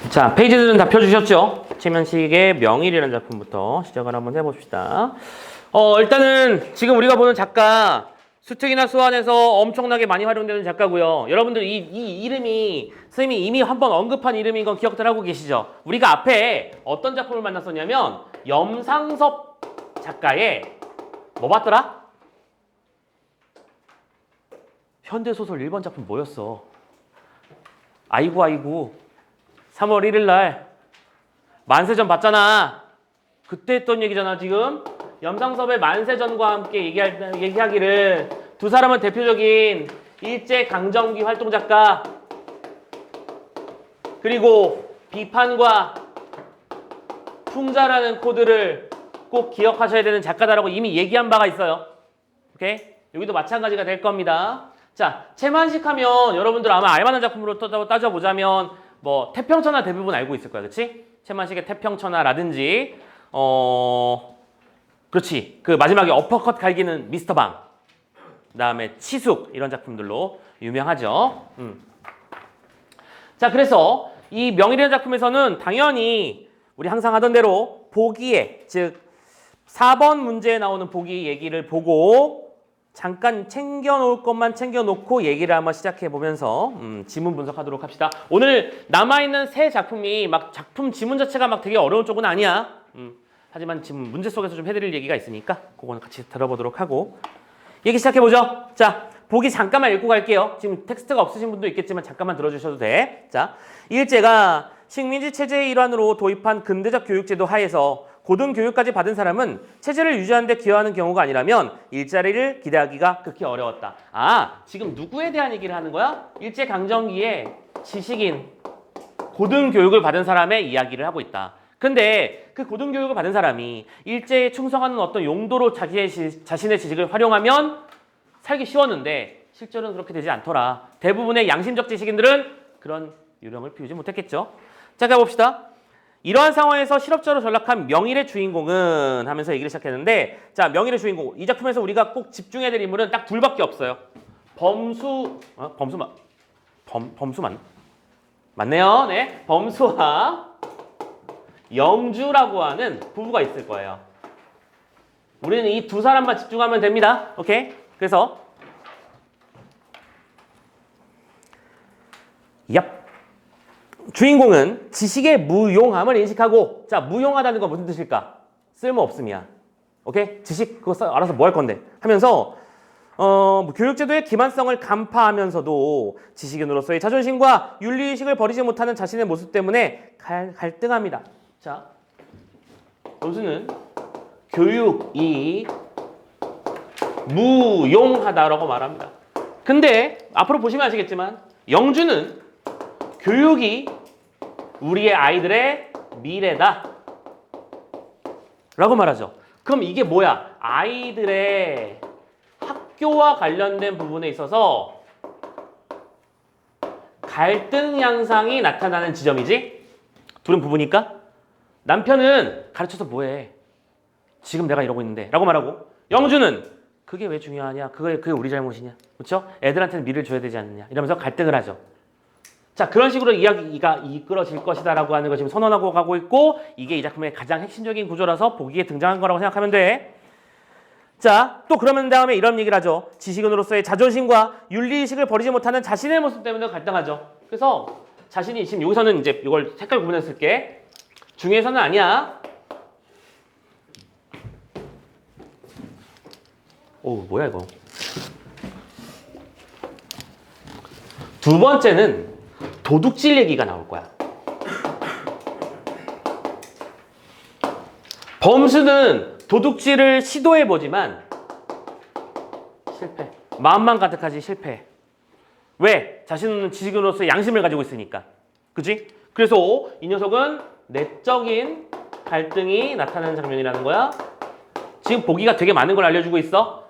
자, 페이지들은 다 펴주셨죠? 최면식의 명일이라는 작품부터 시작을 한번 해봅시다. 일단은 지금 우리가 보는 작가 수특이나 수완에서 엄청나게 많이 활용되는 작가고요. 여러분들 이 이름이 선생님이 이미 한번 언급한 이름인 건 기억들 하고 계시죠? 우리가 앞에 어떤 작품을 만났었냐면 염상섭 작가의 뭐 봤더라? 현대소설 1번 작품 뭐였어? 아이고 3월 1일 날 만세전 봤잖아. 그때 했던 얘기잖아. 지금 염상섭의 만세전과 함께 얘기하기를 두 사람은 대표적인 일제강점기 활동작가 그리고 비판과 풍자라는 코드를 꼭 기억하셔야 되는 작가다라고 이미 얘기한 바가 있어요. 오케이? 여기도 마찬가지가 될 겁니다. 자, 채만식 하면 여러분들 아마 알만한 작품으로 따져보자면 뭐 태평천하 대부분 알고 있을 거야. 그치? 채만식의 태평천하라든지 그렇지. 그 마지막에 어퍼컷 갈기는 미스터 방. 그다음에 치숙 이런 작품들로 유명하죠. 자, 그래서 이 명일이라는 작품에서는 당연히 우리 항상 하던 대로 보기에 즉 4번 문제에 나오는 보기 얘기를 보고 잠깐 챙겨놓을 것만 챙겨놓고 얘기를 한번 시작해보면서 지문 분석하도록 합시다. 오늘 남아있는 세 작품이 막 작품 지문 자체가 막 되게 어려운 쪽은 아니야. 하지만 지금 문제 속에서 좀 해드릴 얘기가 있으니까 그거는 같이 들어보도록 하고 얘기 시작해보죠. 자, 보기 잠깐만 읽고 갈게요. 지금 텍스트가 없으신 분도 있겠지만 잠깐만 들어주셔도 돼. 자, 일제가 식민지 체제의 일환으로 도입한 근대적 교육제도 하에서 고등교육까지 받은 사람은 체제를 유지하는 데 기여하는 경우가 아니라면 일자리를 기대하기가 극히 어려웠다. 아, 지금 누구에 대한 얘기를 하는 거야? 일제강점기에 지식인, 고등교육을 받은 사람의 이야기를 하고 있다. 근데 그 고등교육을 받은 사람이 일제에 충성하는 어떤 용도로 자신의 지식을 활용하면 살기 쉬웠는데 실제로는 그렇게 되지 않더라. 대부분의 양심적 지식인들은 그런 유령을 피우지 못했겠죠. 자, 가봅시다. 이러한 상황에서 실업자로 전락한 명일의 주인공은 하면서 얘기를 시작했는데 자, 명일의 주인공. 이 작품에서 우리가 꼭 집중해야 될 인물은 딱 둘밖에 없어요. 범수만 맞네요. 네. 범수와 영주라고 하는 부부가 있을 거예요. 우리는 이 두 사람만 집중하면 됩니다. 오케이? 그래서 주인공은 지식의 무용함을 인식하고 자, 무용하다는 건 무슨 뜻일까? 쓸모없음이야. 오케이? 지식 그거 알아서 뭐 할 건데 하면서 교육제도의 기만성을 간파하면서도 지식인으로서의 자존심과 윤리의식을 버리지 못하는 자신의 모습 때문에 갈등합니다. 자, 교수는 교육이 무용하다라고 말합니다. 근데 앞으로 보시면 아시겠지만 영주는 교육이 우리의 아이들의 미래다 라고 말하죠. 그럼 이게 뭐야? 아이들의 학교와 관련된 부분에 있어서 갈등 양상이 나타나는 지점이지? 둘은 부부니까? 남편은 가르쳐서 뭐해? 지금 내가 이러고 있는데 라고 말하고 영주는 그게 왜 중요하냐? 그게 우리 잘못이냐? 그렇죠? 애들한테는 미래를 줘야 되지 않느냐? 이러면서 갈등을 하죠. 자, 그런 식으로 이야기가 이끌어질 것이다라고 하는 걸 지금 선언하고 가고 있고 이게 이 작품의 가장 핵심적인 구조라서 보기에 등장한 거라고 생각하면 돼. 자, 또 그러면 다음에 이런 얘기를 하죠. 지식인으로서의 자존심과 윤리의식을 버리지 못하는 자신의 모습 때문에 갈등하죠. 그래서 자신이 지금 여기서는 이제 이걸 색깔 구분해서 쓸게. 중에서는 아니야. 오, 뭐야 이거. 두 번째는 도둑질 얘기가 나올 거야. 범수는 도둑질을 시도해보지만 실패. 마음만 가득하지 실패. 왜? 자신은 지식인으로서 양심을 가지고 있으니까. 그치? 그래서 이 녀석은 내적인 갈등이 나타나는 장면이라는 거야. 지금 보기가 되게 많은 걸 알려주고 있어.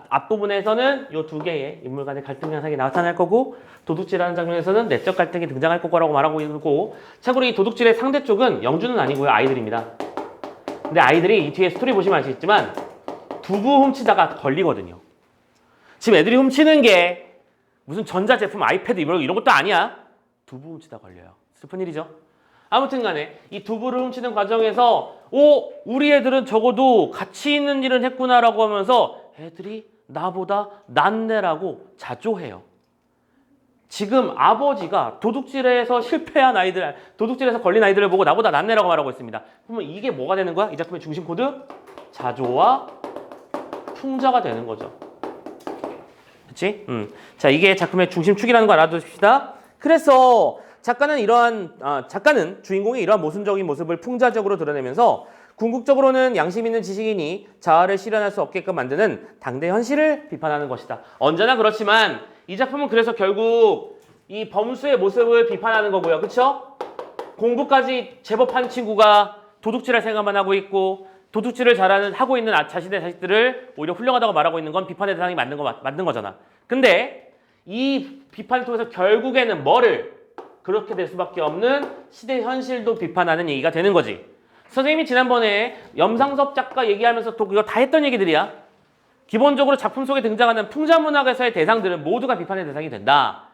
앞부분에서는 이 두 개의 인물 간의 갈등 현상이 나타날 거고 도둑질하는 장면에서는 내적 갈등이 등장할 거라고 말하고 있고 참고로 이 도둑질의 상대 쪽은 영주는 아니고요. 아이들입니다. 근데 아이들이 이 뒤에 스토리 보시면 아시겠지만 두부 훔치다가 걸리거든요. 지금 애들이 훔치는 게 무슨 전자제품, 아이패드 이런 것도 아니야. 두부 훔치다 걸려요. 슬픈 일이죠. 아무튼 간에 이 두부를 훔치는 과정에서 우리 애들은 적어도 가치 있는 일은 했구나라고 하면서 애들이 나보다 낫네라고 자조해요. 지금 아버지가 도둑질에서 실패한 아이들, 도둑질에서 걸린 아이들을 보고 나보다 낫네라고 말하고 있습니다. 그러면 이게 뭐가 되는 거야? 이 작품의 중심 코드? 자조와 풍자가 되는 거죠. 그치? 자, 이게 작품의 중심축이라는 거 알아두십시다. 그래서 작가는 주인공의 이러한 모순적인 모습을 풍자적으로 드러내면서 궁극적으로는 양심 있는 지식인이 자아를 실현할 수 없게끔 만드는 당대 현실을 비판하는 것이다. 언제나 그렇지만 이 작품은 그래서 결국 이 범수의 모습을 비판하는 거고요. 그쵸? 공부까지 제법 한 친구가 도둑질할 생각만 하고 있고 도둑질을 하고 있는 자신의 자식들을 오히려 훌륭하다고 말하고 있는 건 비판의 대상이 맞는 거잖아. 근데 이 비판을 통해서 결국에는 뭐를 그렇게 될 수밖에 없는 시대 현실도 비판하는 얘기가 되는 거지. 선생님이 지난번에 염상섭 작가 얘기하면서 또 그거 다 했던 얘기들이야. 기본적으로 작품 속에 등장하는 풍자문학에서의 대상들은 모두가 비판의 대상이 된다.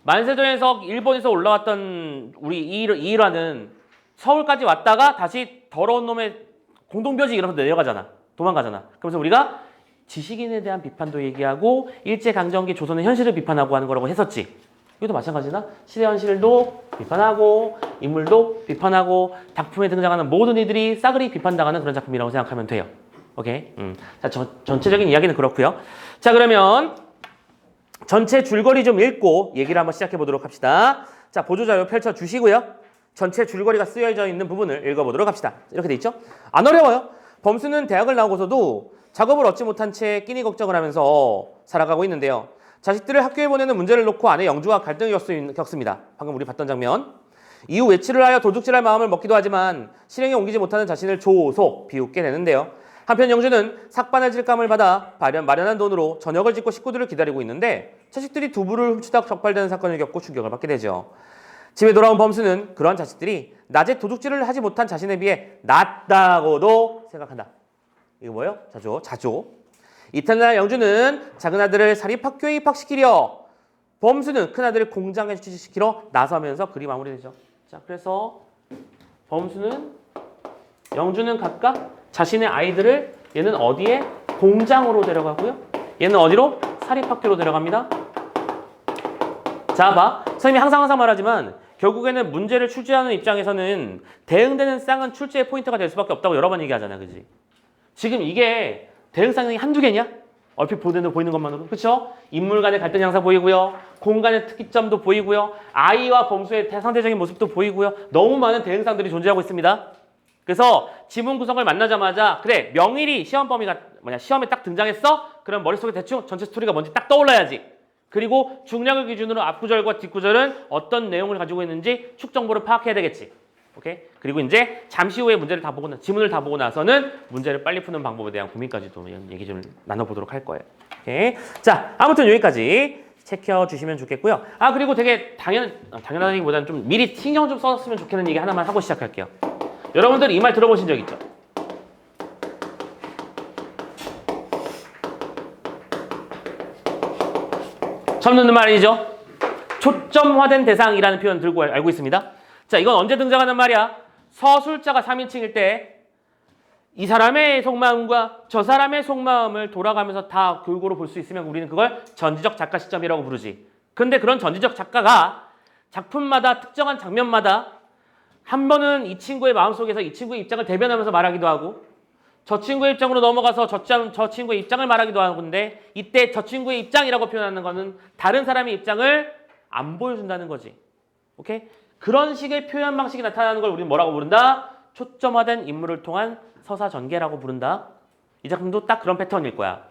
만세전에서 일본에서 올라왔던 우리 이 일화는 서울까지 왔다가 다시 더러운 놈의 공동묘지 이러면서 내려가잖아. 도망가잖아. 그래서 우리가 지식인에 대한 비판도 얘기하고 일제강점기 조선의 현실을 비판하고 하는 거라고 했었지. 이것도 마찬가지나 시대 현실도 비판하고 인물도 비판하고 작품에 등장하는 모든 이들이 싸그리 비판당하는 그런 작품이라고 생각하면 돼요. 오케이? 자, 전체적인 이야기는 그렇고요. 자, 그러면 전체 줄거리 좀 읽고 얘기를 한번 시작해 보도록 합시다. 자, 보조자료 펼쳐 주시고요. 전체 줄거리가 쓰여져 있는 부분을 읽어보도록 합시다. 이렇게 돼 있죠? 안 어려워요. 범수는 대학을 나오고서도 작업을 얻지 못한 채 끼니 걱정을 하면서 살아가고 있는데요. 자식들을 학교에 보내는 문제를 놓고 아내 영주와 갈등을 겪습니다. 방금 우리 봤던 장면. 이후 외출을 하여 도둑질할 마음을 먹기도 하지만 실행에 옮기지 못하는 자신을 조속 비웃게 되는데요. 한편 영주는 삭반을 질감을 받아 마련한 돈으로 저녁을 짓고 식구들을 기다리고 있는데 자식들이 두부를 훔치다 적발되는 사건을 겪고 충격을 받게 되죠. 집에 돌아온 범수는 그러한 자식들이 낮에 도둑질을 하지 못한 자신에 비해 낫다고도 생각한다. 이거 뭐예요? 자조. 이튿날 영주는 작은 아들을 사립학교에 입학시키려 범수는 큰 아들을 공장에 취직시키러 나서면서 글이 마무리되죠. 자, 그래서 영주는 각각 자신의 아이들을 얘는 어디에? 공장으로 데려가고요. 얘는 어디로? 사립학교로 데려갑니다. 자, 봐. 선생님이 항상 말하지만 결국에는 문제를 출제하는 입장에서는 대응되는 쌍은 출제의 포인트가 될 수밖에 없다고 여러 번 얘기하잖아. 그지? 지금 이게 대응쌍이 한두 개냐? 얼핏 보이는 것만으로. 그렇죠? 인물 간의 갈등 양상 보이고요. 공간의 특이점도 보이고요. 아이와 범수의 상대적인 모습도 보이고요. 너무 많은 대응상들이 존재하고 있습니다. 그래서 지문 구성을 만나자마자 그래, 명일이 시험에 딱 등장했어? 그럼 머릿속에 대충 전체 스토리가 뭔지 딱 떠올라야지. 그리고 중량을 기준으로 앞구절과 뒷구절은 어떤 내용을 가지고 있는지 축 정보를 파악해야 되겠지. 오케이? 그리고 이제 잠시 후에 지문을 다 보고 나서는 문제를 빨리 푸는 방법에 대한 고민까지도 얘기 좀 나눠보도록 할 거예요. 오케이? 자, 아무튼 여기까지 체크해 주시면 좋겠고요. 그리고 되게 당연하기보다는 좀 미리 신경 좀 써줬으면 좋겠는 얘기 하나만 하고 시작할게요. 여러분들 이 말 들어보신 적 있죠? 처음 듣는 말이죠? 초점화된 대상이라는 표현 들고 알고 있습니다. 자, 이건 언제 등장하는 말이야? 서술자가 3인칭일 때 이 사람의 속마음과 저 사람의 속마음을 돌아가면서 다 골고루 볼 수 있으면 우리는 그걸 전지적 작가 시점이라고 부르지. 근데 그런 전지적 작가가 작품마다 특정한 장면마다 한 번은 이 친구의 마음속에서 이 친구의 입장을 대변하면서 말하기도 하고 저 친구의 입장으로 넘어가서 저 친구의 입장을 말하기도 하는데 이때 저 친구의 입장이라고 표현하는 거는 다른 사람의 입장을 안 보여준다는 거지. 오케이? 그런 식의 표현 방식이 나타나는 걸 우리는 뭐라고 부른다? 초점화된 인물을 통한 서사전개라고 부른다. 이 작품도 딱 그런 패턴일 거야.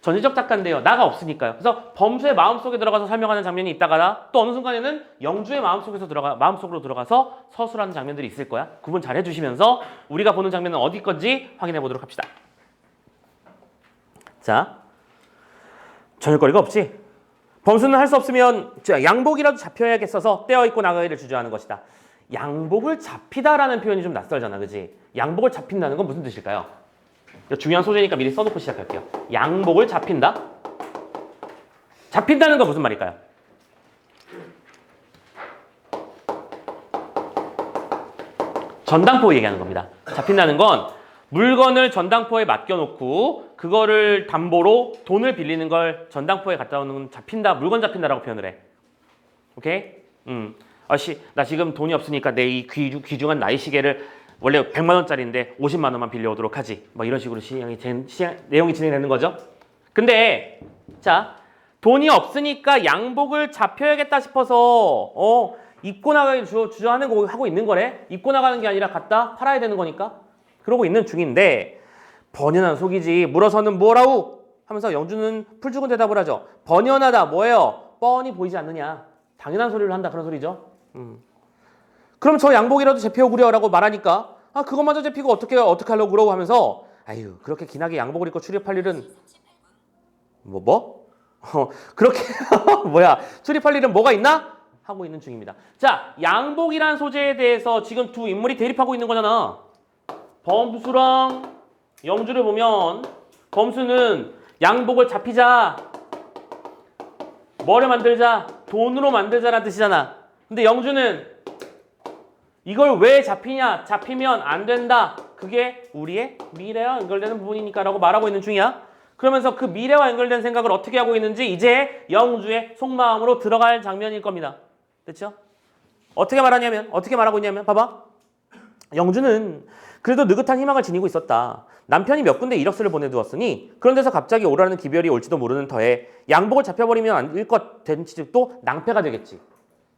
전지적 작가인데요. 나가 없으니까요. 그래서 범수의 마음속에 들어가서 설명하는 장면이 있다가 또 어느 순간에는 영주의 마음속으로 들어가서 서술하는 장면들이 있을 거야. 구분 잘 해주시면서 우리가 보는 장면은 어디 건지 확인해 보도록 합시다. 자, 전율거리가 없지? 범수는 할 수 없으면 양복이라도 잡혀야겠어서 떼어입고 나가기를 주저하는 것이다. 양복을 잡히다라는 표현이 좀 낯설잖아. 그지? 양복을 잡힌다는 건 무슨 뜻일까요? 중요한 소재니까 미리 써놓고 시작할게요. 양복을 잡힌다? 잡힌다는 건 무슨 말일까요? 전당포 얘기하는 겁니다. 잡힌다는 건 물건을 전당포에 맡겨놓고 그거를 담보로 돈을 빌리는 걸 전당포에 갖다 놓는 잡힌다, 물건 잡힌다라고 표현을 해. 오케이? 아씨, 나 지금 돈이 없으니까 내 이 귀중한 나이 시계를 원래 100만 원짜리인데 50만 원만 빌려오도록 하지. 뭐 이런 식으로 내용이 진행되는 거죠. 근데 자, 돈이 없으니까 양복을 잡혀야겠다 싶어서 입고 나가기 주저하는 거 하고 있는 거래. 입고 나가는 게 아니라 갖다 팔아야 되는 거니까. 그러고 있는 중인데 번연한 속이지. 물어서는 뭐라우? 하면서 영주는 풀죽은 대답을 하죠. 번연하다 뭐예요? 뻔히 보이지 않느냐. 당연한 소리를 한다 그런 소리죠. 그럼 저 양복이라도 재피우구려라고 말하니까 아 그것마저 재피고 어떻게 하려고 그러고 하면서 아유 그렇게 기나게 양복을 입고 출입할 일은 그렇게 뭐야 출입할 일은 뭐가 있나? 하고 있는 중입니다. 자 양복이란 소재에 대해서 지금 두 인물이 대립하고 있는 거잖아. 범수랑 영주를 보면 범수는 양복을 잡히자 뭐를 만들자 돈으로 만들자라는 뜻이잖아. 근데 영주는 이걸 왜 잡히냐? 잡히면 안 된다. 그게 우리의 미래와 연결되는 부분이니까 라고 말하고 있는 중이야. 그러면서 그 미래와 연결된 생각을 어떻게 하고 있는지 이제 영주의 속마음으로 들어갈 장면일 겁니다. 됐죠? 어떻게 말하고 있냐면 봐봐. 영주는 그래도 느긋한 희망을 지니고 있었다. 남편이 몇 군데 이력서를 보내두었으니 그런 데서 갑자기 오라는 기별이 올지도 모르는 터에 양복을 잡혀버리면 안 될 것 된 취직도 낭패가 되겠지.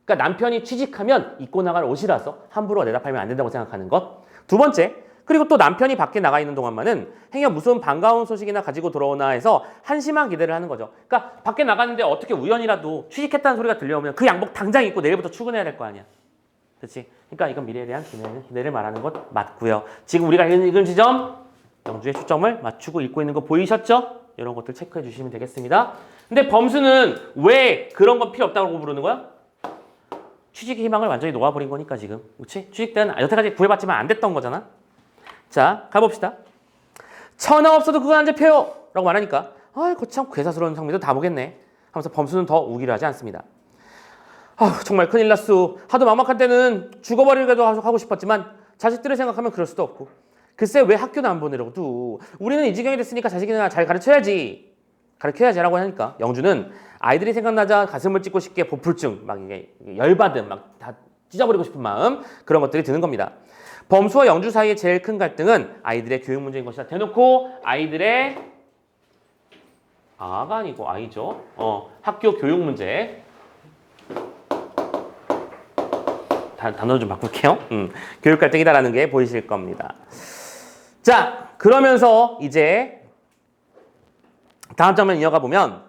그러니까 남편이 취직하면 입고 나갈 옷이라서 함부로 내다 팔면 안 된다고 생각하는 것. 두 번째, 그리고 또 남편이 밖에 나가 있는 동안만은 행여 무슨 반가운 소식이나 가지고 돌아오나 해서 한심한 기대를 하는 거죠. 그러니까 밖에 나갔는데 어떻게 우연이라도 취직했다는 소리가 들려오면 그 양복 당장 입고 내일부터 출근해야 될 거 아니야. 그렇지? 그러니까 이건 미래에 대한 기대를 말하는 것 맞고요. 지금 우리가 읽은 지점, 영주의 초점을 맞추고 읽고 있는 거 보이셨죠? 이런 것들 체크해 주시면 되겠습니다. 근데 범수는 왜 그런 건 필요 없다고 부르는 거야? 취직의 희망을 완전히 놓아버린 거니까 지금. 그렇지? 취직된 여태까지 구해봤지만 안 됐던 거잖아. 자, 가봅시다. 천하 없어도 그건 안 잡혀요! 라고 말하니까 아이고 참 괴사스러운 상미도 다 보겠네 하면서 범수는 더 우기를 하지 않습니다. 정말 큰일 났수. 하도 막막한 때는 죽어버리기도 하고 싶었지만 자식들을 생각하면 그럴 수도 없고 글쎄 왜 학교도 안 보내려고 또 우리는 이 지경이 됐으니까 자식이나 잘 가르쳐야지 라고 하니까 영주는 아이들이 생각나자 가슴을 찢고 싶게 보풀증 막 이게 열받음 막 다 찢어버리고 싶은 마음 그런 것들이 드는 겁니다. 범수와 영주 사이의 제일 큰 갈등은 아이들의 교육 문제인 것이다. 대놓고 아이들의 아가 아니고 아이죠. 학교 교육 문제. 단어 좀 바꿀게요. 교육 갈등이다라는 게 보이실 겁니다. 자, 그러면서 이제 다음 장면 이어가 보면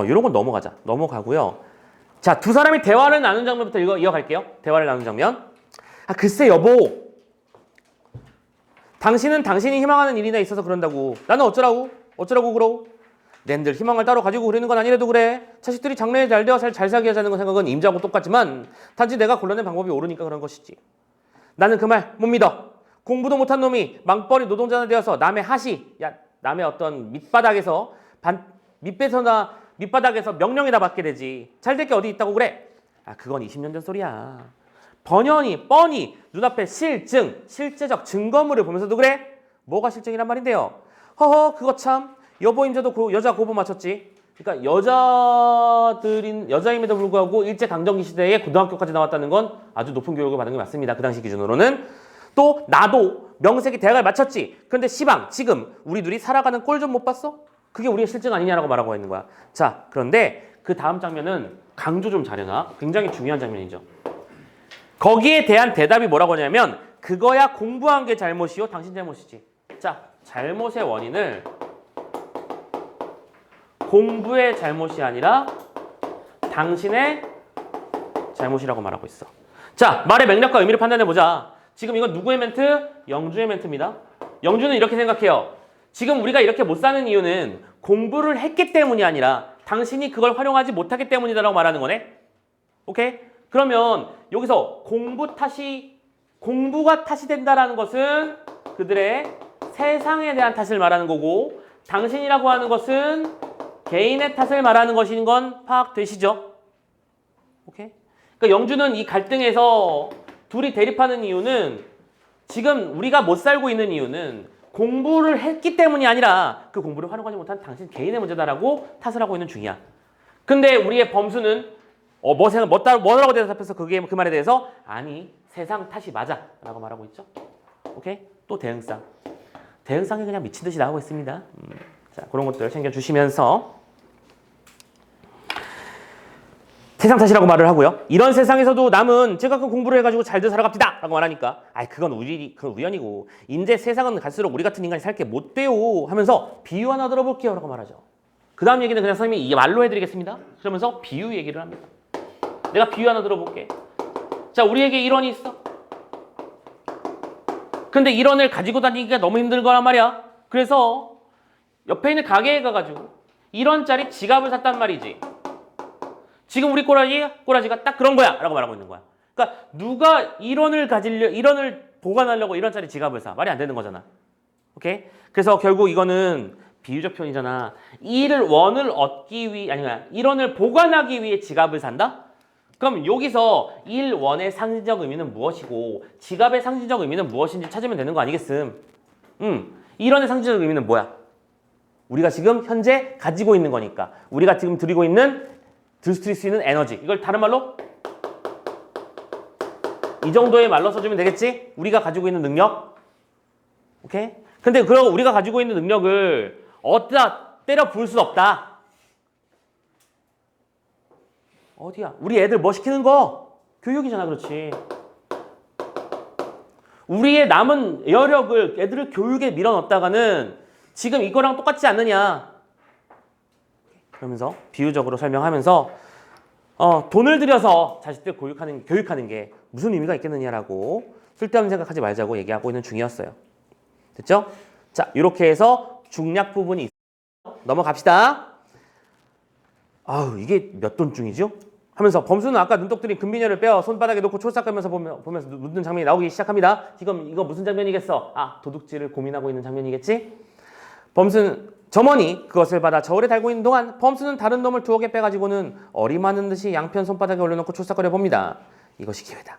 이런 건 넘어가고요. 자, 두 사람이 대화를 나눈 장면부터 이어갈게요. 대화를 나눈 장면. 글쎄 여보. 당신은 당신이 희망하는 일이나 있어서 그런다고. 나는 어쩌라고 그러고. 낸들 희망을 따로 가지고 그러는 건 아니라도 그래. 자식들이 장래에 잘 되어 잘 살게 하자는 생각은 임자하고 똑같지만 단지 내가 골라낸 방법이 옳으니까 그런 것이지. 나는 그 말 못 믿어. 공부도 못한 놈이 망벌이 노동자나 되어서 남의 남의 어떤 밑바닥에서 명령이나 받게 되지. 잘 될 게 어디 있다고 그래. 그건 20년 전 소리야. 뻔히 눈앞에 실제적 증거물을 보면서도 그래? 뭐가 실증이란 말인데요. 그거 참 여보 임자도 여자 고부 맞췄지. 그러니까 여자임에도 불구하고 일제강점기 시대에 고등학교까지 나왔다는 건 아주 높은 교육을 받은 게 맞습니다. 그 당시 기준으로는. 또 나도 명색이 대학을 마쳤지. 그런데 시방 지금 우리 둘이 살아가는 꼴 좀 못 봤어? 그게 우리의 실증 아니냐라고 말하고 있는 거야. 자, 그런데 그 다음 장면은 강조 좀 잘해놔. 굉장히 중요한 장면이죠. 거기에 대한 대답이 뭐라고 하냐면 그거야 공부한 게 잘못이요. 당신 잘못이지. 자, 잘못의 원인을 공부의 잘못이 아니라 당신의 잘못이라고 말하고 있어. 자, 말의 맥락과 의미를 판단해보자. 지금 이건 누구의 멘트? 영주의 멘트입니다. 영주는 이렇게 생각해요. 지금 우리가 이렇게 못 사는 이유는 공부를 했기 때문이 아니라 당신이 그걸 활용하지 못하기 때문이다라고 말하는 거네. 오케이? 그러면 여기서 공부가 탓이 된다라는 것은 그들의 세상에 대한 탓을 말하는 거고 당신이라고 하는 것은 개인의 탓을 말하는 것인 건 파악되시죠? 오케이? 그러니까 영주는 이 갈등에서 둘이 대립하는 이유는 지금 우리가 못 살고 있는 이유는 공부를 했기 때문이 아니라 그 공부를 활용하지 못한 당신 개인의 문제다라고 탓을 하고 있는 중이야. 근데 우리의 범수는 뭐라고 대답해서 그 말에 대해서 아니 세상 탓이 맞아 라고 말하고 있죠. 오케이? 또 대응상. 대응상이 그냥 미친 듯이 나오고 있습니다. 자, 그런 것들 챙겨주시면서 세상 탓이라고 말을 하고요. 이런 세상에서도 남은 제가 그 공부를 해가지고 잘들 살아갑시다 라고 말하니까 그건 우연이고 이제 세상은 갈수록 우리 같은 인간이 살게 못 돼요 하면서 비유 하나 들어볼게요 라고 말하죠. 그 다음 얘기는 그냥 선생님이 이게 말로 해드리겠습니다. 그러면서 비유 얘기를 합니다. 내가 비유 하나 들어볼게. 자, 우리에게 1원이 있어. 근데 1원을 가지고 다니기가 너무 힘든 거란 말이야. 그래서 옆에 있는 가게에 가가지고 1원짜리 지갑을 샀단 말이지. 지금 우리 꼬라지가 딱 그런 거야 라고 말하고 있는 거야. 그러니까 누가 1원을 보관하려고 1원짜리 지갑을 사. 말이 안 되는 거잖아. 오케이? 그래서 결국 이거는 비유적 표현이잖아. 1원을 얻기 위해, 1원을 보관하기 위해 지갑을 산다? 그럼 여기서 1원의 상징적 의미는 무엇이고 지갑의 상징적 의미는 무엇인지 찾으면 되는 거 아니겠음? 1원의 상징적 의미는 뭐야? 우리가 지금 현재 가지고 있는 거니까. 우리가 지금 들쓸 수 있는 에너지. 이걸 다른 말로 이 정도의 말로 써주면 되겠지? 우리가 가지고 있는 능력. 오케이? 근데 그러고 우리가 가지고 있는 능력을 어디다 때려 부을 수 없다. 어디야? 우리 애들 뭐 시키는 거? 교육이잖아, 그렇지. 우리의 남은 여력을 애들을 교육에 밀어넣었다가는 지금 이거랑 똑같지 않느냐. 그러면서 비유적으로 설명하면서 돈을 들여서 자식들 교육하는 게 무슨 의미가 있겠느냐라고 쓸데없는 생각하지 말자고 얘기하고 있는 중이었어요. 됐죠? 자, 이렇게 해서 중략 부분이 있어요. 넘어갑시다. 이게 몇 돈중이죠? 하면서 범수는 아까 눈독들이 금비녀를 빼어 손바닥에 놓고 촐싹거리면서 보면서 묻는 장면이 나오기 시작합니다. 지금 이거 무슨 장면이겠어? 도둑질을 고민하고 있는 장면이겠지? 점원이 그것을 받아 저울에 달고 있는 동안 범수는 다른 놈을 두어 개 빼가지고는 어림하는 듯이 양편 손바닥에 올려놓고 촐싹거려 봅니다. 이것이 기회다.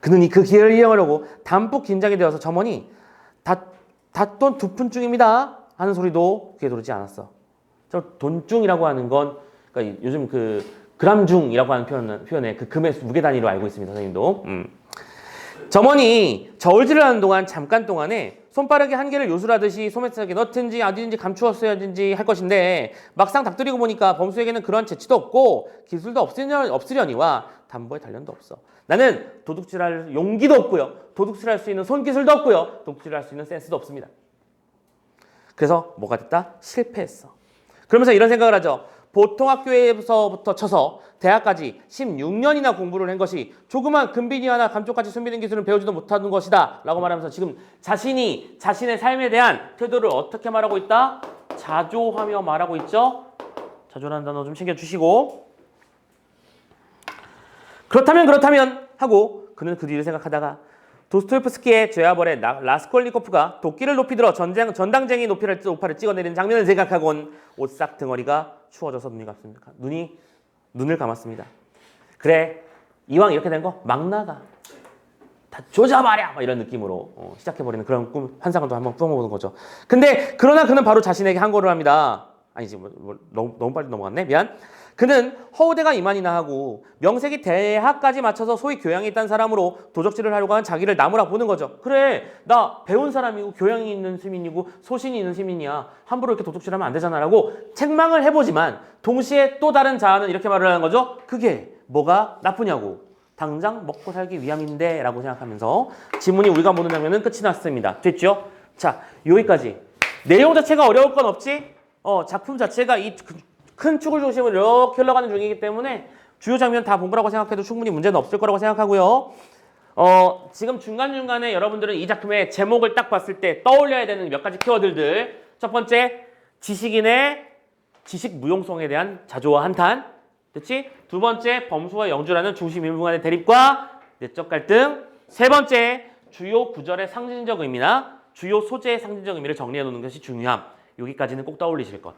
그는 그 기회를 이용하려고 담뿍 긴장이 되어서 점원이 닷돈 2푼중입니다 하는 소리도 귀에 들어오지 않았어. 저 돈중이라고 하는 건 그러니까 요즘 그 그람중이라고 하는 표현에 그 금의 무게 단위로 알고 있습니다. 선생님도. 점원이 저울질을 하는 동안 잠깐 동안에 손바닥에 한 개를 요술하듯이 소매짝에 넣든지 어디든지 감추었어야든지 할 것인데 막상 닥들이고 보니까 범수에게는 그런 재치도 없고 기술도 없으려니와 담보에 단련도 없어. 나는 도둑질할 용기도 없고요. 도둑질할 수 있는 손기술도 없고요. 도둑질할 수 있는 센스도 없습니다. 그래서 뭐가 됐다? 실패했어. 그러면서 이런 생각을 하죠. 보통 학교에서부터 쳐서 대학까지 16년이나 공부를 한 것이 조그만 금비니 하나 감쪽같이 숨기는 기술을 배우지도 못하는 것이다 라고 말하면서 지금 자신이 자신의 삶에 대한 태도를 어떻게 말하고 있다? 자조하며 말하고 있죠. 자조라는 단어 좀 챙겨주시고 그렇다면 하고 그는 그 뒤를 생각하다가 도스토옙스키의 죄와 벌의 라스콜니코프가 도끼를 높이 들어 전당쟁이 노파를 찍어내리는 장면을 생각하곤 옷싹 등어리가 추워져서 눈을 감았습니다. 그래, 이왕 이렇게 된 거 막 나가. 다 조져버려! 막 이런 느낌으로 시작해버리는 그런 환상을 또 한번 품어보는 거죠. 그러나 그는 바로 자신에게 항거를 합니다. 아니지, 너무 빨리 넘어갔네. 미안. 그는 허우대가 이만이나 하고 명색이 대학까지 맞춰서 소위 교양이 있다는 사람으로 도적질을 하려고 하는 자기를 나무라 보는 거죠. 그래, 나 배운 사람이고 교양이 있는 시민이고 소신이 있는 시민이야. 함부로 이렇게 도적질하면 안 되잖아 라고 책망을 해보지만 동시에 또 다른 자아는 이렇게 말을 하는 거죠. 그게 뭐가 나쁘냐고. 당장 먹고 살기 위함인데 라고 생각하면서 지문이 우리가 보는 장면은 끝이 났습니다. 됐죠? 자, 여기까지. 내용 자체가 어려울 건 없지? 작품 자체가 이 큰 축을 중심으로 이렇게 흘러가는 중이기 때문에 주요 장면 다 본 거라고 생각해도 충분히 문제는 없을 거라고 생각하고요. 지금 중간중간에 여러분들은 이 작품의 제목을 딱 봤을 때 떠올려야 되는 몇 가지 키워드들. 첫 번째, 지식인의 지식 무용성에 대한 자조와 한탄. 됐지? 두 번째, 범수와 영주라는 중심 인물 간의 대립과 내적 갈등. 세 번째, 주요 구절의 상징적 의미나 주요 소재의 상징적 의미를 정리해 놓는 것이 중요함. 여기까지는 꼭 떠올리실 것.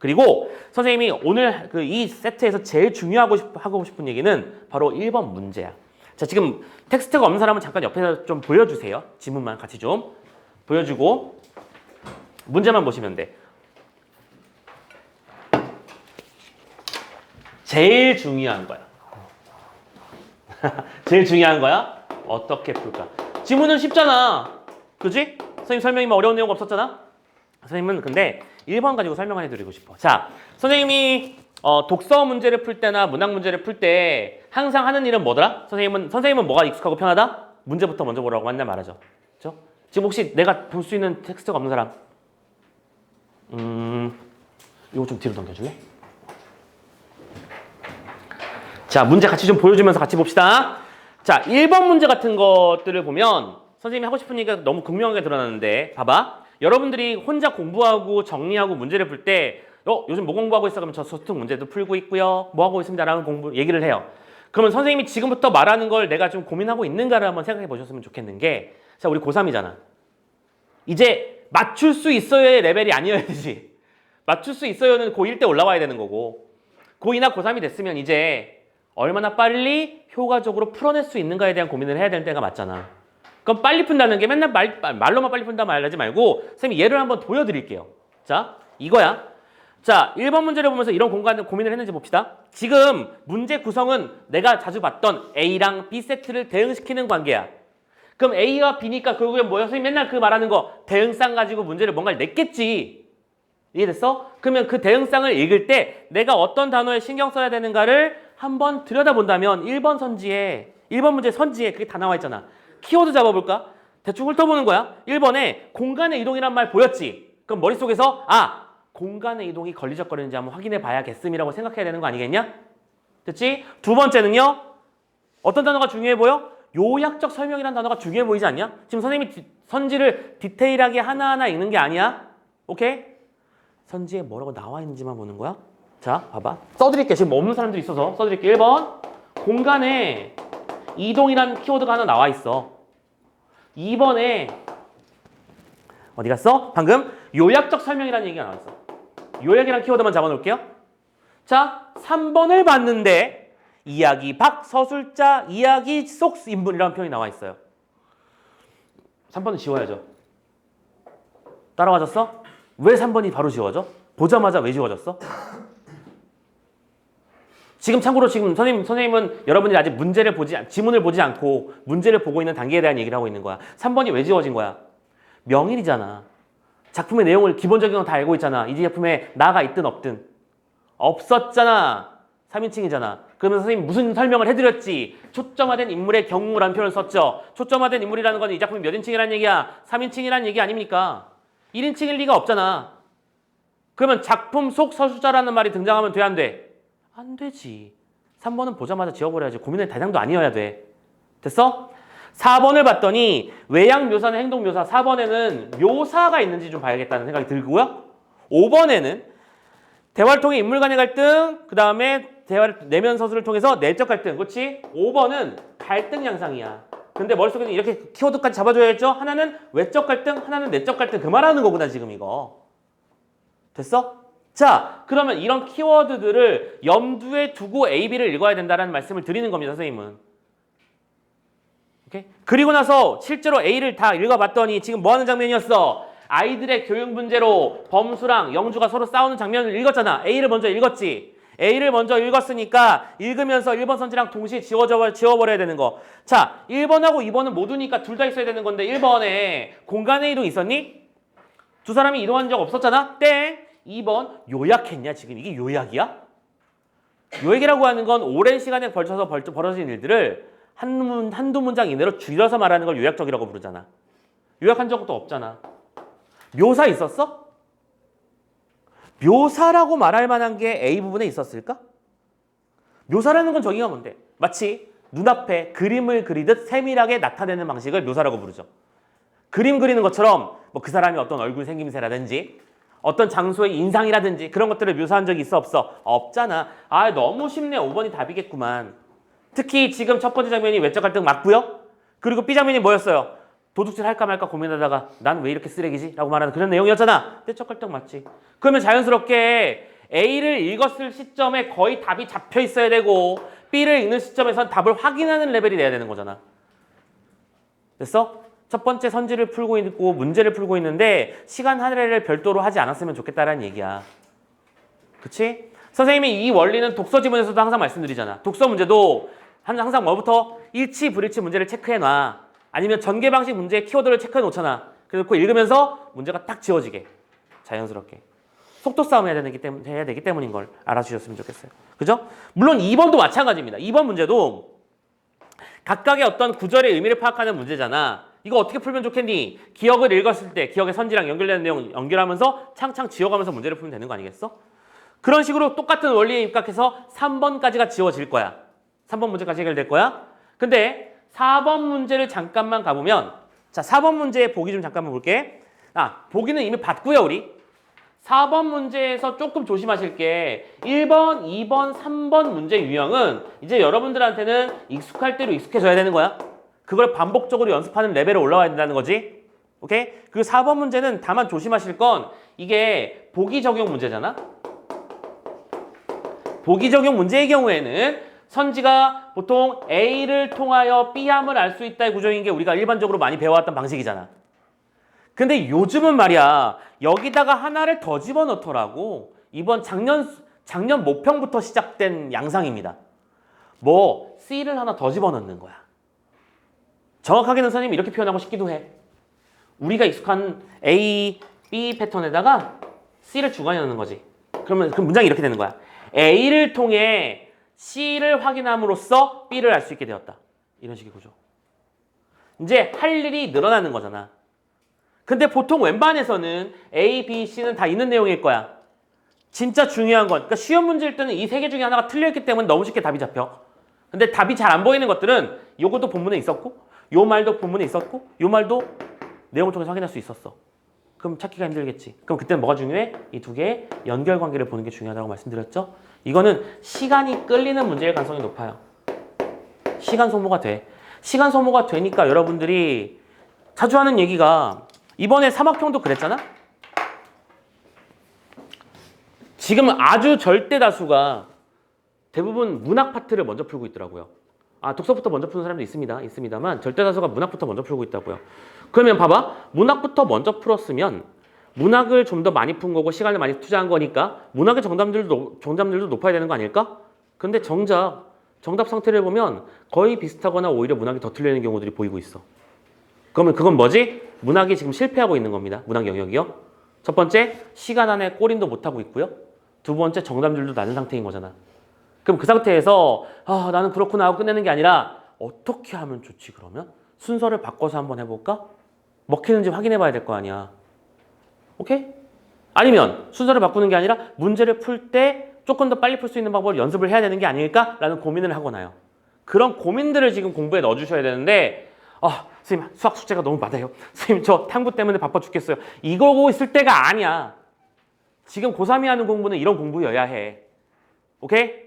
그리고 선생님이 오늘 이 세트에서 제일 하고 싶은 얘기는 바로 1번 문제야. 자, 지금 텍스트가 없는 사람은 잠깐 옆에서 좀 보여주세요. 지문만 같이 좀 보여주고 문제만 보시면 돼. 제일 중요한 거야. 제일 중요한 거야. 어떻게 풀까? 지문은 쉽잖아. 그지? 선생님 설명이 뭐 어려운 내용 없었잖아? 선생님은 근데 1번 가지고 설명을 해드리고 싶어. 자, 선생님이 독서 문제를 풀 때나 문학 문제를 풀 때 항상 하는 일은 뭐더라? 선생님은 뭐가 익숙하고 편하다? 문제부터 먼저 보라고 맨날 말하죠. 그렇죠? 지금 혹시 내가 볼 수 있는 텍스트가 없는 사람? 이거 좀 뒤로 넘겨줄래? 자, 문제 같이 좀 보여주면서 같이 봅시다. 자, 1번 문제 같은 것들을 보면 선생님이 하고 싶은 얘기가 너무 극명하게 드러나는데 봐봐. 여러분들이 혼자 공부하고 정리하고 문제를 풀 때 요즘 뭐 공부하고 있어? 그러면 저 소스통 문제도 풀고 있고요. 뭐 하고 있습니다. 라는 얘기를 해요. 그러면 선생님이 지금부터 말하는 걸 내가 좀 고민하고 있는가를 한번 생각해 보셨으면 좋겠는 게 자, 우리 고3이잖아. 이제 맞출 수 있어요의 레벨이 아니어야 되지. 맞출 수 있어요는 고1 때 올라와야 되는 거고 고2나 고3이 됐으면 이제 얼마나 빨리 효과적으로 풀어낼 수 있는가에 대한 고민을 해야 될 때가 맞잖아. 그럼 빨리 푼다는 게 맨날 말로만 빨리 푼다 말하지 말고 선생님이 예를 한번 보여드릴게요. 자, 이거야. 자, 1번 문제를 보면서 이런 고민을 했는지 봅시다. 지금 문제 구성은 내가 자주 봤던 A랑 B 세트를 대응시키는 관계야. 그럼 A와 B니까 결국에 뭐야? 선생님 맨날 말하는 거 대응상 가지고 문제를 뭔가를 냈겠지. 이해됐어? 그러면 그 대응상을 읽을 때 내가 어떤 단어에 신경 써야 되는가를 한번 들여다본다면 1번 문제 선지에 그게 다 나와 있잖아. 키워드 잡아볼까? 대충 훑어보는 거야. 1번에 공간의 이동이란 말 보였지? 그럼 머릿속에서 공간의 이동이 걸리적거리는지 한번 확인해 봐야겠음이라고 생각해야 되는 거 아니겠냐? 됐지? 두 번째는요. 어떤 단어가 중요해 보여? 요약적 설명이라는 단어가 중요해 보이지 않냐? 지금 선생님이 선지를 디테일하게 하나하나 읽는 게 아니야. 오케이? 선지에 뭐라고 나와 있는지만 보는 거야. 자, 봐봐. 써드릴게. 지금 없는 사람들이 있어서 써드릴게. 1번 공간에 이동이라는 키워드가 하나 나와 있어. 2번에 어디 갔어? 방금 요약적 설명이라는 얘기가 나왔어. 요약이라는 키워드만 잡아놓을게요. 자, 3번을 봤는데 이야기 밖 서술자, 이야기 속 인물이라는 표현이 나와 있어요. 3번은 지워야죠. 따라와줬어? 왜 3번이 바로 지워져? 보자마자 왜 지워졌어? 참고로 선생님은 여러분이 아직 지문을 보지 않고 문제를 보고 있는 단계에 대한 얘기를 하고 있는 거야. 3번이 왜 지워진 거야? 명일이잖아. 작품의 내용을 기본적인 건 다 알고 있잖아. 이 작품에 나가 있든 없든. 없었잖아. 3인칭이잖아. 그러면 선생님이 무슨 설명을 해드렸지? 초점화된 인물의 경우라는 표현을 썼죠. 초점화된 인물이라는 건 이 작품이 몇 인칭이라는 얘기야? 3인칭이라는 얘기 아닙니까? 1인칭일 리가 없잖아. 그러면 작품 속 서술자라는 말이 등장하면 돼, 안 돼? 안 되지. 3번은 보자마자 지워버려야지. 고민의 대상도 아니어야 돼. 됐어? 4번을 봤더니 외양 묘사는 행동 묘사. 4번에는 묘사가 있는지 좀 봐야겠다는 생각이 들고요. 5번에는 대화를 통해 인물 간의 갈등, 그 다음에 내면 서술을 통해서 내적 갈등. 그렇지? 5번은 갈등 양상이야. 근데 머릿속에는 이렇게 키워드까지 잡아줘야겠죠? 하나는 외적 갈등, 하나는 내적 갈등. 그 말하는 거구나, 지금 이거. 됐어? 자, 그러면 이런 키워드들을 염두에 두고 A, B를 읽어야 된다는 말씀을 드리는 겁니다, 선생님은. 오케이? 그리고 나서 실제로 A를 다 읽어봤더니 지금 뭐 하는 장면이었어? 아이들의 교육 문제로 범수랑 영주가 서로 싸우는 장면을 읽었잖아. A를 먼저 읽었지. A를 먼저 읽었으니까 읽으면서 1번 선지랑 동시에 지워버려야 되는 거. 자, 1번하고 2번은 모두니까 둘 다 있어야 되는 건데 1번에 공간의 이동 있었니? 두 사람이 이동한 적 없었잖아? 땡! 2번 요약했냐? 지금 이게 요약이야? 요약이라고 하는 건 오랜 시간에 걸쳐서 벌어진 일들을 한두 문장 이내로 줄여서 말하는 걸 요약적이라고 부르잖아. 요약한 적도 없잖아. 묘사 있었어? 묘사라고 말할 만한 게 A 부분에 있었을까? 묘사라는 건 저기가 뭔데? 마치 눈앞에 그림을 그리듯 세밀하게 나타내는 방식을 묘사라고 부르죠. 그림 그리는 것처럼 뭐 그 사람이 어떤 얼굴 생김새라든지 어떤 장소의 인상이라든지 그런 것들을 묘사한 적이 있어 없어? 없잖아. 너무 쉽네. 5번이 답이겠구만. 특히 지금 첫 번째 장면이 외적 갈등 맞고요. 그리고 B 장면이 뭐였어요? 도둑질 할까 말까 고민하다가 난 왜 이렇게 쓰레기지? 라고 말하는 그런 내용이었잖아. 내적 갈등 맞지. 그러면 자연스럽게 A를 읽었을 시점에 거의 답이 잡혀 있어야 되고 B를 읽는 시점에선 답을 확인하는 레벨이 돼야 되는 거잖아. 됐어? 첫 번째 선지를 풀고 있고 문제를 풀고 있는데 시간 할애를 별도로 하지 않았으면 좋겠다라는 얘기야. 그치? 선생님이 이 원리는 독서 지문에서도 항상 말씀드리잖아. 독서 문제도 항상 뭐부터 일치, 불일치 문제를 체크해놔. 아니면 전개 방식 문제의 키워드를 체크해 놓잖아. 그래서 읽으면서 문제가 딱 지워지게. 자연스럽게. 속도 싸움 해야 되기 때문인 걸 알아주셨으면 좋겠어요. 그죠? 물론 2번도 마찬가지입니다. 2번 문제도 각각의 어떤 구절의 의미를 파악하는 문제잖아. 이거 어떻게 풀면 좋겠니? 기억을 읽었을 때 기억의 선지랑 연결되는 내용 연결하면서 창창 지워가면서 문제를 풀면 되는 거 아니겠어? 그런 식으로 똑같은 원리에 입각해서 3번까지가 지워질 거야. 3번 문제까지 해결될 거야. 근데 4번 문제를 잠깐만 가보면 자, 4번 문제의 보기 좀 잠깐만 볼게. 보기는 이미 봤고요, 우리. 4번 문제에서 조금 조심하실 게 1번, 2번, 3번 문제 유형은 이제 여러분들한테는 익숙할 대로 익숙해져야 되는 거야. 그걸 반복적으로 연습하는 레벨에 올라와야 된다는 거지. 오케이? 그리고 4번 문제는 다만 조심하실 건 이게 보기 적용 문제잖아. 보기 적용 문제의 경우에는 선지가 보통 A를 통하여 B함을 알 수 있다의 구조인 게 우리가 일반적으로 많이 배워왔던 방식이잖아. 근데 요즘은 말이야 여기다가 하나를 더 집어넣더라고. 이번 작년 모평부터 시작된 양상입니다. 뭐 C를 하나 더 집어넣는 거야. 정확하게는 선생님이 이렇게 표현하고 싶기도 해. 우리가 익숙한 A, B 패턴에다가 C를 주관해 넣는 거지. 그럼 문장이 이렇게 되는 거야. A를 통해 C를 확인함으로써 B를 알 수 있게 되었다. 이런 식의 구조. 이제 할 일이 늘어나는 거잖아. 근데 보통 웬만해서는 A, B, C는 다 있는 내용일 거야. 진짜 중요한 건 그러니까 시험 문제일 때는 이 세 개 중에 하나가 틀려있기 때문에 너무 쉽게 답이 잡혀. 근데 답이 잘 안 보이는 것들은 요것도 본문에 있었고 요 말도 본문에 있었고 요 말도 내용을 통해서 확인할 수 있었어. 그럼 찾기가 힘들겠지. 그럼 그때는 뭐가 중요해? 이 두 개의 연결관계를 보는 게 중요하다고 말씀드렸죠. 이거는 시간이 끌리는 문제일 가능성이 높아요. 시간 소모가 돼. 시간 소모가 되니까 여러분들이 자주 하는 얘기가 이번에 3학형도 그랬잖아? 지금 아주 절대 다수가 대부분 문학 파트를 먼저 풀고 있더라고요. 독서부터 먼저 푸는 사람도 있습니다만 절대 다수가 문학부터 먼저 풀고 있다고요. 그러면 봐봐. 문학부터 먼저 풀었으면 문학을 좀 더 많이 푼 거고 시간을 많이 투자한 거니까 문학의 정답률도 높아야 되는 거 아닐까? 근데 정답 상태를 보면 거의 비슷하거나 오히려 문학이 더 틀리는 경우들이 보이고 있어. 그러면 그건 뭐지? 문학이 지금 실패하고 있는 겁니다. 문학 영역이요. 첫 번째, 시간 안에 꼬린도 못하고 있고요. 두 번째, 정답률도 낮은 상태인 거잖아. 그럼 그 상태에서 나는 그렇구나 하고 끝내는 게 아니라 어떻게 하면 좋지 그러면? 순서를 바꿔서 한번 해볼까? 먹히는지 확인해 봐야 될 거 아니야. 오케이? 아니면 순서를 바꾸는 게 아니라 문제를 풀 때 조금 더 빨리 풀 수 있는 방법을 연습을 해야 되는 게 아닐까라는 고민을 하거나요. 그런 고민들을 지금 공부에 넣어주셔야 되는데 선생님 수학 숙제가 너무 많아요. 선생님 저 탐구 때문에 바빠 죽겠어요. 이러고 있을 때가 아니야. 지금 고3이 하는 공부는 이런 공부여야 해. 오케이?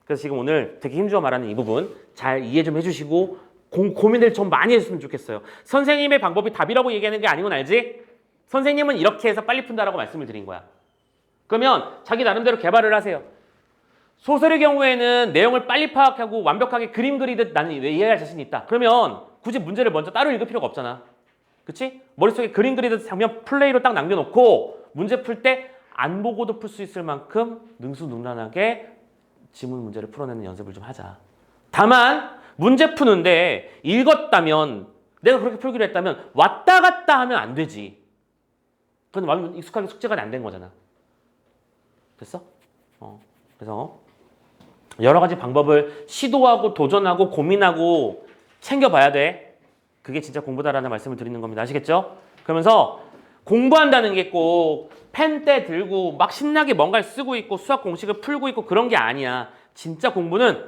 그래서 지금 오늘 되게 힘주어 말하는 이 부분 잘 이해 좀 해주시고 고민을 좀 많이 해줬으면 좋겠어요. 선생님의 방법이 답이라고 얘기하는 게 아닌 건 알지? 선생님은 이렇게 해서 빨리 푼다라고 말씀을 드린 거야. 그러면 자기 나름대로 개발을 하세요. 소설의 경우에는 내용을 빨리 파악하고 완벽하게 그림 그리듯 나는 이해할 자신이 있다. 그러면 굳이 문제를 먼저 따로 읽을 필요가 없잖아. 그치? 머릿속에 그림 그리듯 장면 플레이로 딱 남겨놓고 문제 풀 때 안 보고도 풀 수 있을 만큼 능수능란하게 지문 문제를 풀어내는 연습을 좀 하자. 다만 문제 푸는데 읽었다면 내가 그렇게 풀기로 했다면 왔다 갔다 하면 안 되지. 그건 완전 익숙하게 숙제가 안 된 거잖아. 됐어? 그래서 여러 가지 방법을 시도하고 도전하고 고민하고 챙겨봐야 돼. 그게 진짜 공부다라는 말씀을 드리는 겁니다. 아시겠죠? 그러면서 공부한다는 게 꼭 펜대 들고 막 신나게 뭔가를 쓰고 있고 수학 공식을 풀고 있고 그런 게 아니야. 진짜 공부는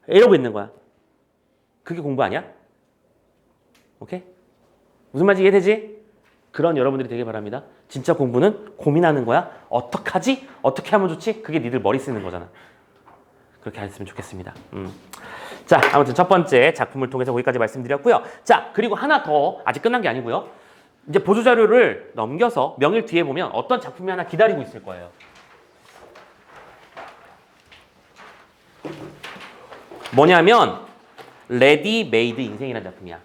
이러고 있는 거야. 그게 공부 아니야? 오케이? 무슨 말인지 이해되지? 그런 여러분들이 되길 바랍니다. 진짜 공부는 고민하는 거야. 어떡하지? 어떻게 하면 좋지? 그게 니들 머리 쓰는 거잖아. 그렇게 했으면 좋겠습니다. 자, 아무튼 첫 번째 작품을 통해서 거기까지 말씀드렸고요. 자, 그리고 하나 더 아직 끝난 게 아니고요. 이제 보조자료를 넘겨서 명일 뒤에 보면 어떤 작품이 하나 기다리고 있을 거예요. 뭐냐면 레디 메이드 인생이라는 작품이야.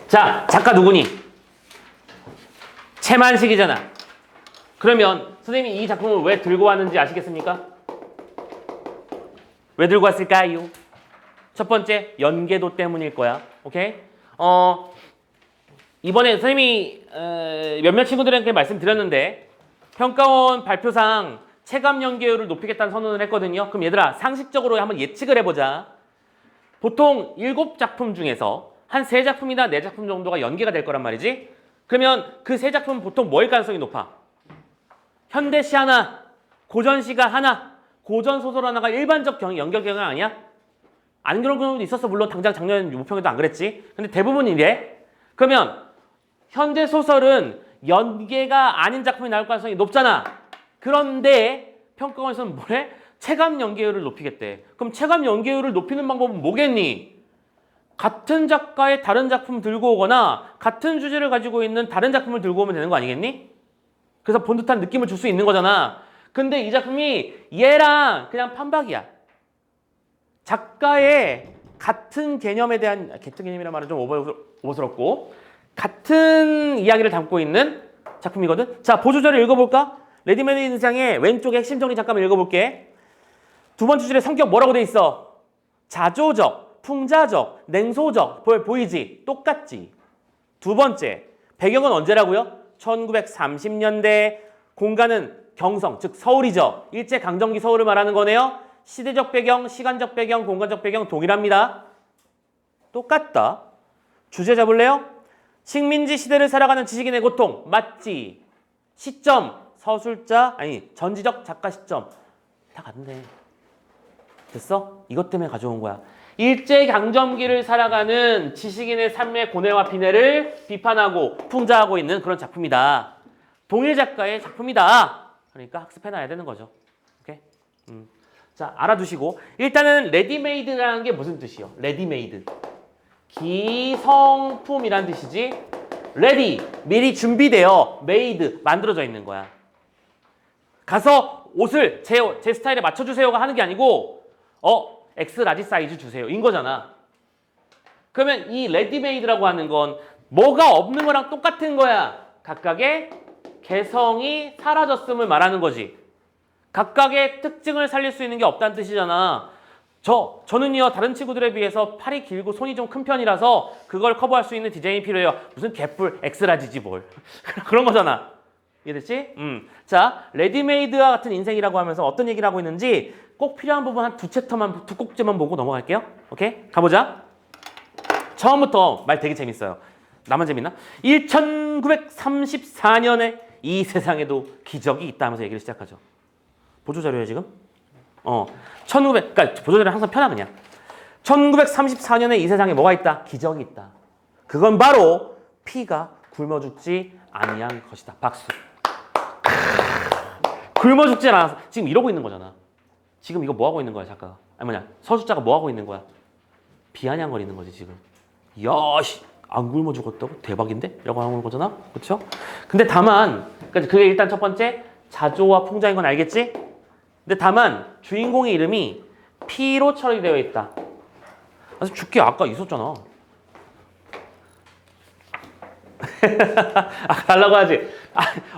자, 작가 누구니? 채만식이잖아. 그러면 선생님이 이 작품을 왜 들고 왔는지 아시겠습니까? 왜 들고 왔을까요? 첫 번째, 연계도 때문일 거야. 오케이? 이번에 선생님이 몇몇 친구들에게 말씀드렸는데 평가원 발표상 체감 연계율을 높이겠다는 선언을 했거든요. 그럼 얘들아, 상식적으로 한번 예측을 해보자. 보통 7작품 중에서 한 3작품이나 4작품 정도가 연계가 될 거란 말이지. 그러면 그 3작품은 보통 뭐일 가능성이 높아? 현대시 하나, 고전시가 하나, 고전소설 하나가 일반적 연결 경향 아니야? 안 그런 경우도 있었어. 물론 당장 작년 모평에도 안 그랬지. 근데 대부분 이래. 그러면 현대소설은 연계가 아닌 작품이 나올 가능성이 높잖아. 그런데 평가원에서는 뭐래? 체감 연계율을 높이겠대. 그럼 체감 연계율을 높이는 방법은 뭐겠니? 같은 작가의 다른 작품 들고 오거나 같은 주제를 가지고 있는 다른 작품을 들고 오면 되는 거 아니겠니? 그래서 본 듯한 느낌을 줄 수 있는 거잖아. 근데 이 작품이 얘랑 그냥 판박이야. 작가의 같은 개념에 대한, 같은 개념이란 말은 좀 오버스럽고 같은 이야기를 담고 있는 작품이거든. 자, 보조자료 읽어볼까? 레디메이드 인상의 왼쪽에 핵심 정리 잠깐만 읽어볼게. 두 번째 줄에 성격 뭐라고 돼 있어? 자조적, 풍자적, 냉소적. 보이지? 똑같지? 두 번째, 배경은 언제라고요? 1930년대, 공간은 경성, 즉 서울이죠. 일제강점기 서울을 말하는 거네요. 시대적 배경, 시간적 배경, 공간적 배경 동일합니다. 똑같다. 주제 잡을래요? 식민지 시대를 살아가는 지식인의 고통. 맞지? 시점, 서술자, 아니 전지적 작가 시점. 다 같네. 됐어? 이것 때문에 가져온 거야. 일제강점기를 살아가는 지식인의 삶의 고뇌와 비내를 비판하고 풍자하고 있는 그런 작품이다. 동일 작가의 작품이다. 그러니까 학습해놔야 되는 거죠. 오케이? 자, 알아두시고 일단은 레디메이드라는 게 무슨 뜻이요? 레디메이드. 기성품이란 뜻이지. 레디, 미리 준비되어, 메이드, 만들어져 있는 거야. 가서 옷을 제 스타일에 맞춰주세요가 하는 게 아니고 X 라지 사이즈 주세요 인 거잖아. 그러면 이 레디메이드라고 하는 건 뭐가 없는 거랑 똑같은 거야. 각각의 개성이 사라졌음을 말하는 거지. 각각의 특징을 살릴 수 있는 게 없다는 뜻이잖아. 저는요 다른 친구들에 비해서 팔이 길고 손이 좀 큰 편이라서 그걸 커버할 수 있는 디자인이 필요해요. 무슨 개뿔 엑스라지지 뭘. 그런 거잖아. 이해됐지? 자, 레디메이드와 같은 인생이라고 하면서 어떤 얘기를 하고 있는지 꼭 필요한 부분 한 두 챕터만, 두 꼭지만 보고 넘어갈게요. 오케이? 가보자. 처음부터 말 되게 재밌어요. 나만 재밌나? 1934년에 이 세상에도 기적이 있다 하면서 얘기를 시작하죠. 보조자료야 지금? 그러니까 보조자료는 항상 편하 그냥. 1934년에 이 세상에 뭐가 있다? 기적이 있다. 그건 바로 피가 굶어 죽지 아니한 것이다. 박수. 굶어 죽지 않아서 지금 이러고 있는 거잖아. 지금 이거 뭐 하고 있는 거야, 작가가? 아니 뭐냐, 서술자가 뭐 하고 있는 거야? 비아냥거리는 거지 지금. 야씨, 안 굶어 죽었다고? 대박인데? 라고 하는 거잖아. 그렇죠? 근데 다만, 그러니까 그게 일단 첫 번째 자조와 풍자인 건 알겠지? 근데 다만 주인공의 이름이 P로 처리되어 있다. 그래서 죽기 아까 있었잖아. 달라고 하지.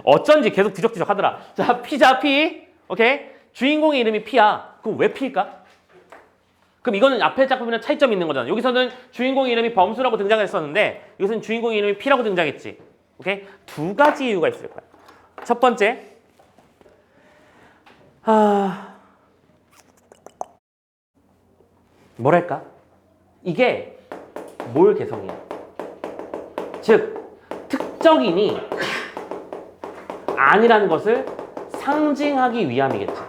어쩐지 계속 뒤적뒤적 하더라. 자, P자, P. 오케이? 주인공의 이름이 P야. 그럼 왜 P일까? 그럼 이거는 앞에 작품이랑 차이점이 있는 거잖아. 여기서는 주인공의 이름이 범수라고 등장했었는데 여기서는 주인공의 이름이 P라고 등장했지. 오케이? 두 가지 이유가 있을 거야. 첫 번째, 뭐랄까? 이게 뭘 개성이야? 즉, 특정인이 아니라는 것을 상징하기 위함이겠지.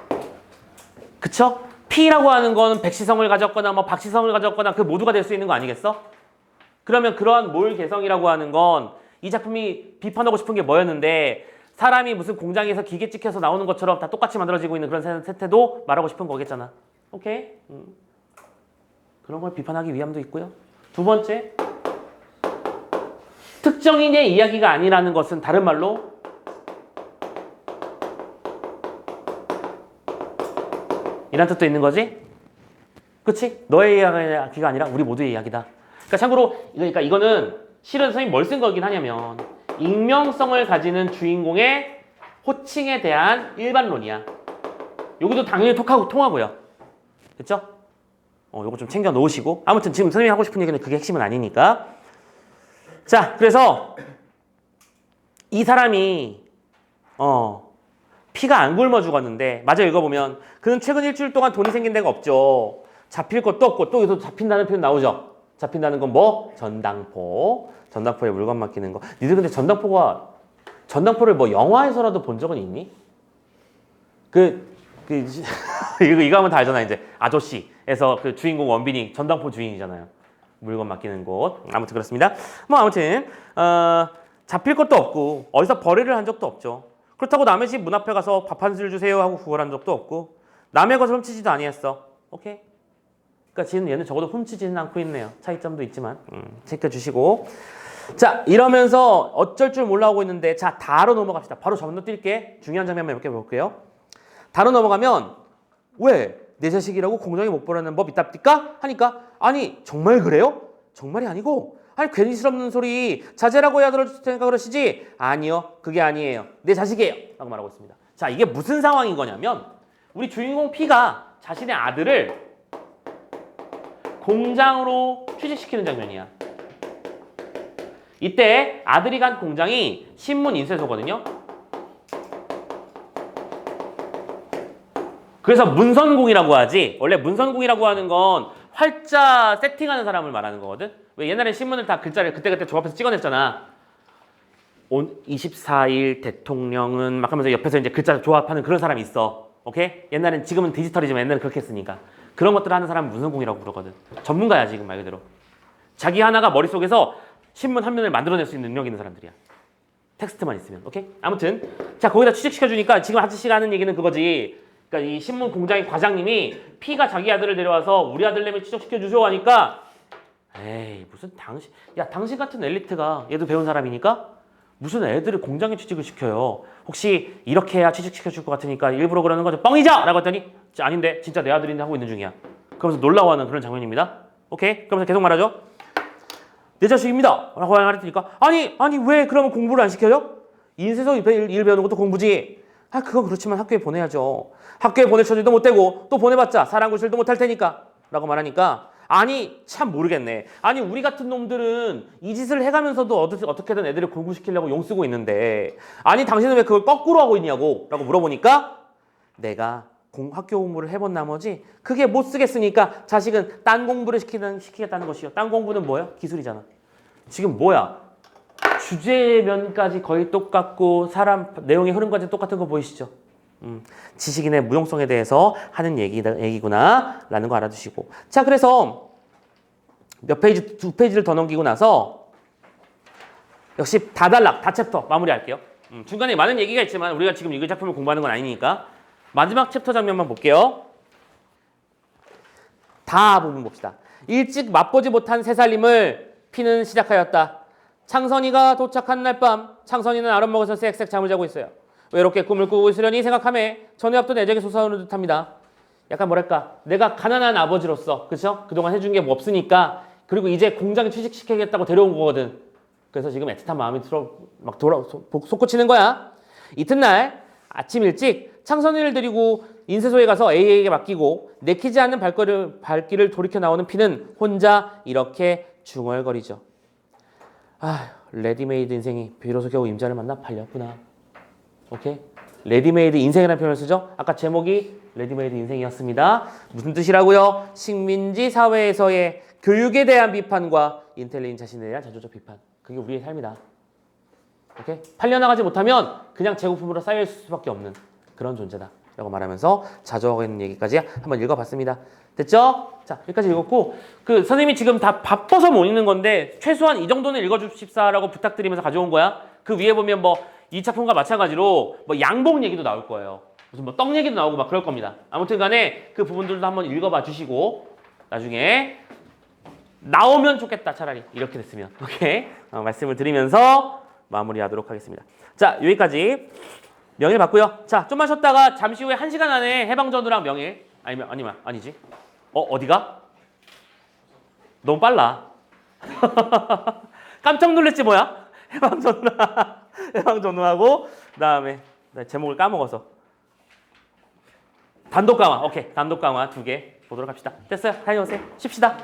그쵸? P라고 하는 건 백시성을 가졌거나 뭐 박시성을 가졌거나 그 모두가 될 수 있는 거 아니겠어? 그러면 그러한 몰 개성이라고 하는 건 이 작품이 비판하고 싶은 게 뭐였는데 사람이 무슨 공장에서 기계 찍혀서 나오는 것처럼 다 똑같이 만들어지고 있는 그런 세태도 말하고 싶은 거겠잖아. 오케이? 그런 걸 비판하기 위함도 있고요. 두 번째, 특정인의 이야기가 아니라는 것은 다른 말로 이란 뜻도 있는 거지? 그치? 너의 이야기가 아니라 우리 모두의 이야기다. 그러니까 참고로 그러니까 이거는 실은 선생님이 뭘 쓴 거긴 하냐면 익명성을 가지는 주인공의 호칭에 대한 일반론이야. 여기도 당연히 통하고요. 됐죠? 요거 좀 챙겨 놓으시고 아무튼 지금 선생님이 하고 싶은 얘기는 그게 핵심은 아니니까. 자, 그래서 이 사람이 피가 안 굶어 죽었는데 마저 읽어보면 그는 최근 일주일 동안 돈이 생긴 데가 없죠. 잡힐 것도 없고 또 여기서 잡힌다는 표현 나오죠. 잡힌다는 건 뭐? 전당포. 전당포에 물건 맡기는 거. 니들 근데 전당포를 뭐 영화에서라도 본 적은 있니? 이거 하면 다 알잖아. 이제 아저씨에서 그 주인공 원빈이 전당포 주인이잖아요. 물건 맡기는 곳. 아무튼 그렇습니다. 뭐 아무튼 잡힐 것도 없고 어디서 벌이를 한 적도 없죠. 그렇다고 남의 집 문 앞에 가서 밥 한 술 주세요 하고 구걸한 적도 없고 남의 것을 훔치지도 아니했어. 오케이? 그러니까 얘는 적어도 훔치지는 않고 있네요. 차이점도 있지만 챙겨주시고. 자, 이러면서 어쩔 줄 몰라 하고 있는데 자, 다로 넘어갑시다. 바로 건너뛸게. 중요한 장면만 몇 개 볼게요. 다로 넘어가면 왜 내 자식이라고 공장에 못 보내는 법 있답니까? 하니까 아니 정말 그래요? 정말이 아니고 아니 괜히 실없는 소리 자제라고 해야 들어줄 테니까 그러시지? 아니요, 그게 아니에요. 내 자식이에요 라고 말하고 있습니다. 자, 이게 무슨 상황인 거냐면 우리 주인공 P가 자신의 아들을 공장으로 취직시키는 장면이야. 이때 아들이 간 공장이 신문 인쇄소거든요. 그래서 문선공이라고 하지. 원래 문선공이라고 하는 건 활자 세팅하는 사람을 말하는 거거든. 왜 옛날에 신문을 다 글자를 그때그때 조합해서 찍어냈잖아. 24일 대통령은 막 하면서 옆에서 이제 글자 조합하는 그런 사람이 있어. 오케이? 옛날엔 지금은 디지털이지만 옛날엔 그렇게 했으니까. 그런 것들을 하는 사람은 문선공이라고 부르거든. 전문가야 지금 말 그대로. 자기 하나가 머릿속에서 신문 한 면을 만들어낼 수 있는 능력 있는 사람들이야. 텍스트만 있으면. 오케이? 아무튼 자, 거기다 취직시켜주니까 지금 아저씨가 하는 얘기는 그거지. 그러니까 이 신문 공장의 과장님이 P가 자기 아들을 데려와서 우리 아들내미 취직시켜주쇼 하니까 에이 무슨 당신 같은 엘리트가 얘도 배운 사람이니까 무슨 애들을 공장에 취직을 시켜요. 혹시 이렇게 해야 취직시켜줄 것 같으니까 일부러 그러는 거죠. 뻥이죠? 라고 했더니 아닌데 진짜 내 아들인데 하고 있는 중이야. 그러면서 놀라워하는 그런 장면입니다. 오케이? 그러면서 계속 말하죠. 내 자식입니다 라고 말했으니까 아니 왜 그러면 공부를 안 시켜요? 인쇄소 일 배우는 것도 공부지. 그건 그렇지만 학교에 보내야죠. 학교에 보낼 처지도 못 되고 또 보내봤자 사랑구실도 못 할 테니까 라고 말하니까 아니 참 모르겠네. 아니 우리 같은 놈들은 이 짓을 해가면서도 어떻게든 애들을 공부시키려고 용 쓰고 있는데 아니 당신은 왜 그걸 거꾸로 하고 있냐고 라고 물어보니까 내가 학교 공부를 해본 나머지 그게 못 쓰겠으니까 자식은 딴 공부를 시키겠다는 것이요. 딴 공부는 뭐야? 기술이잖아. 지금 뭐야? 주제면까지 거의 똑같고 사람 내용의 흐름까지 똑같은 거 보이시죠? 지식인의 무용성에 대해서 하는 얘기구나 라는 거 알아두시고. 자, 그래서 두 페이지를 더 넘기고 나서 역시 다 챕터 마무리할게요. 중간에 많은 얘기가 있지만 우리가 지금 읽을 작품을 공부하는 건 아니니까 마지막 챕터 장면만 볼게요. 다 부분 봅시다. 일찍 맛보지 못한 새살림을 P는 시작하였다. 창선이가 도착한 날 밤 창선이는 아랫목에서 쌕쌕 잠을 자고 있어요. 외롭게 꿈을 꾸고 있으려니 생각하매 전에 없던 애정이 솟아오르는 듯합니다. 약간 뭐랄까 내가 가난한 아버지로서 그쵸? 그동안 해준 게 뭐 없으니까 그리고 이제 공장에 취직시키겠다고 데려온 거거든. 그래서 지금 애틋한 마음이 솟구치는 거야. 이튿날 아침 일찍 창선이를 데리고 인쇄소에 가서 A에게 맡기고 내키지 않는 발길을 돌이켜 나오는 P는 혼자 이렇게 중얼거리죠. 레디메이드 인생이 비로소 겨우 임자를 만나 팔렸구나. 오케이? 레디메이드 인생이라는 표현을 쓰죠. 아까 제목이 레디메이드 인생이었습니다. 무슨 뜻이라고요? 식민지 사회에서의 교육에 대한 비판과 인텔리인 자신에 대한 자조적 비판. 그게 우리의 삶이다. 오케이? 팔려나가지 못하면 그냥 재고품으로 쌓여있을 수밖에 없는 그런 존재다 라고 말하면서 자조하고 있는 얘기까지 한번 읽어봤습니다. 됐죠? 자, 여기까지 읽었고 선생님이 지금 다 바빠서 못 읽는 건데 최소한 이 정도는 읽어주십사라고 부탁드리면서 가져온 거야. 그 위에 보면 이 작품과 마찬가지로 양복 얘기도 나올 거예요. 무슨 뭐 떡 얘기도 나오고 막 그럴 겁니다. 아무튼 간에 그 부분들도 한번 읽어봐 주시고 나중에 나오면 좋겠다 차라리 이렇게 됐으면 오케이 말씀을 드리면서 마무리하도록 하겠습니다. 자 여기까지 명일 봤고요. 자 좀만 쉬었다가 잠시 후에 1시간 안에 해방전우랑 명일 아니지 어디가? 너무 빨라. 깜짝 놀랐지 뭐야? 해방전우하고 그다음에 제목을 까먹어서 단독 강화 오케이 단독 강화 2개 보도록 합시다. 됐어요. 다녀오세요. 쉽시다.